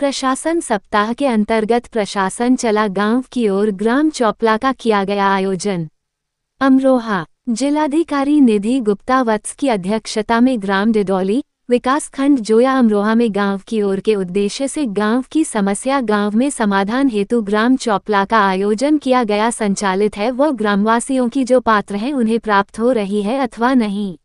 प्रशासन सप्ताह के अंतर्गत प्रशासन चला गांव की ओर ग्राम चौपला का किया गया आयोजन। अमरोहा जिलाधिकारी निधि गुप्ता वत्स की अध्यक्षता में ग्राम डिडौली विकासखंड जोया अमरोहा में गांव की ओर के उद्देश्य से गांव की समस्या गांव में समाधान हेतु ग्राम चौपला का आयोजन किया गया। संचालित है वह ग्रामवासियों की जो पात्र हैं उन्हें प्राप्त हो रही है अथवा नहीं।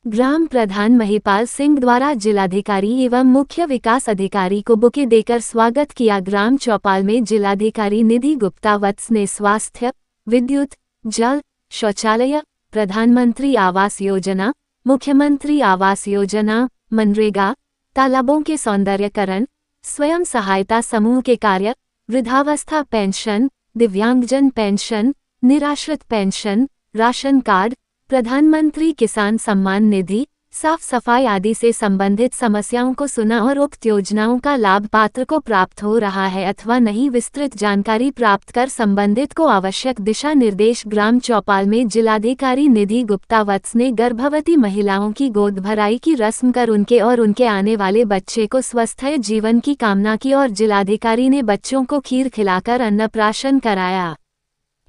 ग्राम प्रधान महिपाल सिंह द्वारा जिलाधिकारी एवं मुख्य विकास अधिकारी को बुके देकर स्वागत किया। ग्राम चौपाल में जिलाधिकारी निधि गुप्ता वत्स ने स्वास्थ्य, विद्युत, जल, शौचालय, प्रधानमंत्री आवास योजना, मुख्यमंत्री आवास योजना, मनरेगा, तालाबों के सौंदर्यकरण, स्वयं सहायता समूह के कार्य, वृद्धावस्था पेंशन, दिव्यांगजन पेंशन, निराश्रित पेंशन, राशन कार्ड, प्रधानमंत्री किसान सम्मान निधि, साफ सफाई आदि से संबंधित समस्याओं को सुना और उक्त योजनाओं का लाभ पात्र को प्राप्त हो रहा है अथवा नहीं विस्तृत जानकारी प्राप्त कर संबंधित को आवश्यक दिशा निर्देश। ग्राम चौपाल में जिलाधिकारी निधि गुप्ता वत्स ने गर्भवती महिलाओं की गोद भराई की रस्म कर उनके और उनके आने वाले बच्चे को स्वस्थ जीवन की कामना की और जिलाधिकारी ने बच्चों को खीर खिलाकर अन्नप्राशन कराया।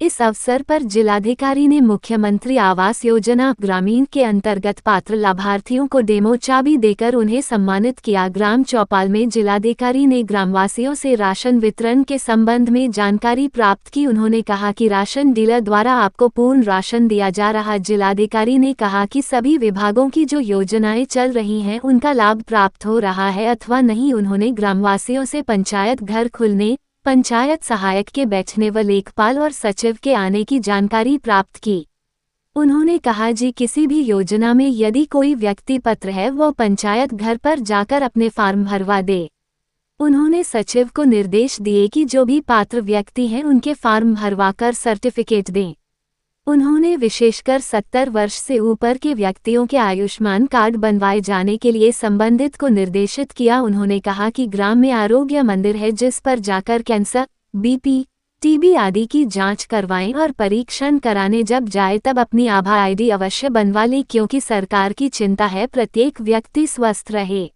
इस अवसर पर जिलाधिकारी ने मुख्यमंत्री आवास योजना ग्रामीण के अंतर्गत पात्र लाभार्थियों को डेमो चाबी देकर उन्हें सम्मानित किया। ग्राम चौपाल में जिलाधिकारी ने ग्रामवासियों से राशन वितरण के संबंध में जानकारी प्राप्त की। उन्होंने कहा कि राशन डीलर द्वारा आपको पूर्ण राशन दिया जा रहा। जिलाधिकारी ने कहा कि सभी विभागों की जो योजनाएं चल रही हैं उनका लाभ प्राप्त हो रहा है अथवा नहीं। उन्होंने ग्रामवासियों से पंचायत घर खुलने, पंचायत सहायक के बैठने व लेखपाल और सचिव के आने की जानकारी प्राप्त की। उन्होंने कहा जी किसी भी योजना में यदि कोई व्यक्ति पात्र है वह पंचायत घर पर जाकर अपने फॉर्म भरवा दे। उन्होंने सचिव को निर्देश दिए कि जो भी पात्र व्यक्ति हैं उनके फॉर्म भरवाकर सर्टिफिकेट दें। उन्होंने विशेषकर 70 वर्ष से ऊपर के व्यक्तियों के आयुष्मान कार्ड बनवाए जाने के लिए संबंधित को निर्देशित किया। उन्होंने कहा कि ग्राम में आरोग्य मंदिर है जिस पर जाकर कैंसर, बीपी, टीबी आदि की जांच करवाएं और परीक्षण कराने जब जाए तब अपनी आभा आईडी अवश्य बनवा लें क्योंकि सरकार की चिंता है प्रत्येक व्यक्ति स्वस्थ रहे।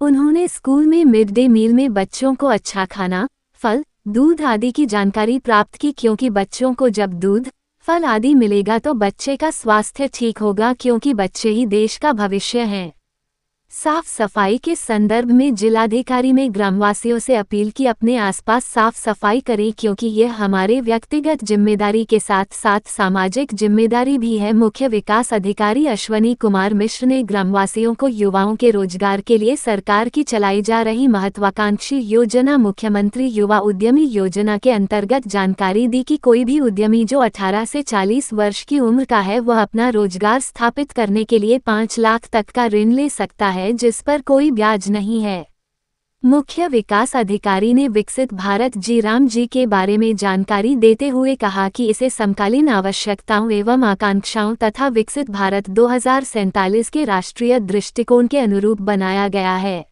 उन्होंने स्कूल में मिड डे मील में बच्चों को अच्छा खाना, फल, दूध आदि की जानकारी प्राप्त की क्योंकि बच्चों को जब दूध, फल आदि मिलेगा तो बच्चे का स्वास्थ्य ठीक होगा क्योंकि बच्चे ही देश का भविष्य हैं। साफ सफाई के संदर्भ में जिलाधिकारी ने ग्रामवासियों से अपील की अपने आसपास साफ सफाई करें क्योंकि यह हमारे व्यक्तिगत जिम्मेदारी के साथ साथ सामाजिक जिम्मेदारी भी है। मुख्य विकास अधिकारी अश्वनी कुमार मिश्र ने ग्रामवासियों को युवाओं के रोजगार के लिए सरकार की चलाई जा रही महत्वाकांक्षी योजना मुख्यमंत्री युवा उद्यमी योजना के अंतर्गत जानकारी दी कि कोई भी उद्यमी जो 18 से 40 वर्ष की उम्र का है वह अपना रोजगार स्थापित करने के लिए 5 लाख तक का ऋण ले सकता है जिस पर कोई ब्याज नहीं है। मुख्य विकास अधिकारी ने विकसित भारत जी-राम जी के बारे में जानकारी देते हुए कहा कि इसे समकालीन आवश्यकताओं एवं आकांक्षाओं तथा विकसित भारत 2047 के राष्ट्रीय दृष्टिकोण के अनुरूप बनाया गया है।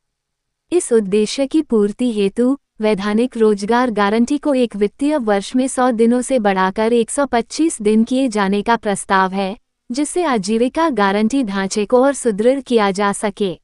इस उद्देश्य की पूर्ति हेतु वैधानिक रोजगार गारंटी को एक वित्तीय वर्ष में 100 दिनों से बढ़ाकर 125 दिन किए जाने का प्रस्ताव है जिससे आजीविका गारंटी ढांचे को और सुदृढ़ किया जा सके।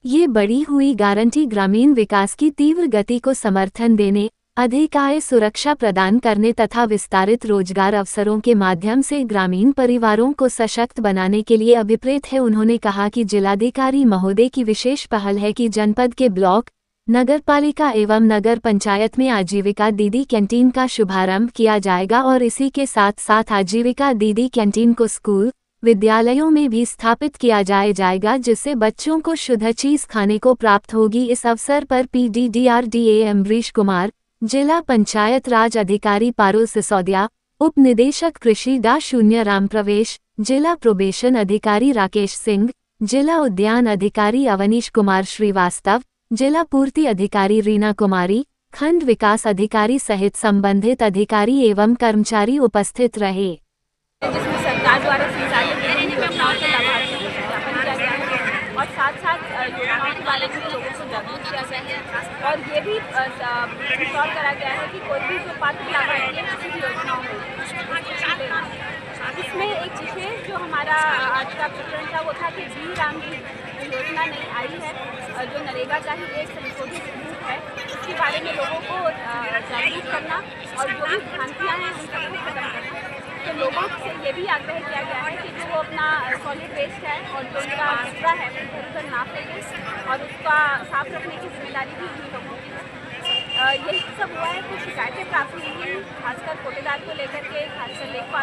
ये बढ़ी हुई गारंटी ग्रामीण विकास की तीव्र गति को समर्थन देने, अधिक आय सुरक्षा प्रदान करने तथा विस्तारित रोजगार अवसरों के माध्यम से ग्रामीण परिवारों को सशक्त बनाने के लिए अभिप्रेत है। उन्होंने कहा कि जिलाधिकारी महोदय की विशेष पहल है कि जनपद के ब्लॉक, नगरपालिका एवं नगर पंचायत में आजीविका दीदी कैंटीन का शुभारंभ किया जाएगा और इसी के साथ साथ आजीविका दीदी कैंटीन को स्कूल, विद्यालयों में भी स्थापित किया जाएगा जिससे बच्चों को शुद्ध चीज खाने को प्राप्त होगी। इस अवसर पर PDDRDA अम्बरीश कुमार, जिला पंचायत राज अधिकारी पारुल सिसोदिया, उप निदेशक कृषि शून्य राम प्रवेश, जिला प्रोबेशन अधिकारी राकेश सिंह, जिला उद्यान अधिकारी अवनीश कुमार श्रीवास्तव, जिला पूर्ति अधिकारी रीना कुमारी, खंड विकास अधिकारी सहित संबंधित अधिकारी एवं कर्मचारी उपस्थित रहे। जिसमें सरकार द्वारा संचालित विभिन्न योजनाओं के लाभार्थियों को सत्यापन किया गया है और साथ साथ योजनाओं के बारे में लोगों को जागरूक किया गया है और ये भी इंश्योर करा गया है कि कोई भी जो पात्र लाभार्थी है किसी भी योजनाओं में इसमें एक विशेष जो हमारा आज का प्रकरण था वो था कि जी-राम जी योजना नई आई है जो नरेगा का ही एक संशोधित रूप है के बारे में लोगों को जागरूक करना और जो भी भ्रांतियाँ हैं उन सबको खत्म करना। तो लोगों से ये भी आग्रह किया गया है कि जो वो अपना सॉलिड वेस्ट है और जो उनका कचरा है वो इधर उधर ना फेंकें और उसका साफ रखने की जिम्मेदारी भी उन लोगों की है। यही सब हुआ है, कुछ शिकायतें प्राप्त हुई हैं, खासकर कोटेदार को लेकर के, खासकर लेखपाल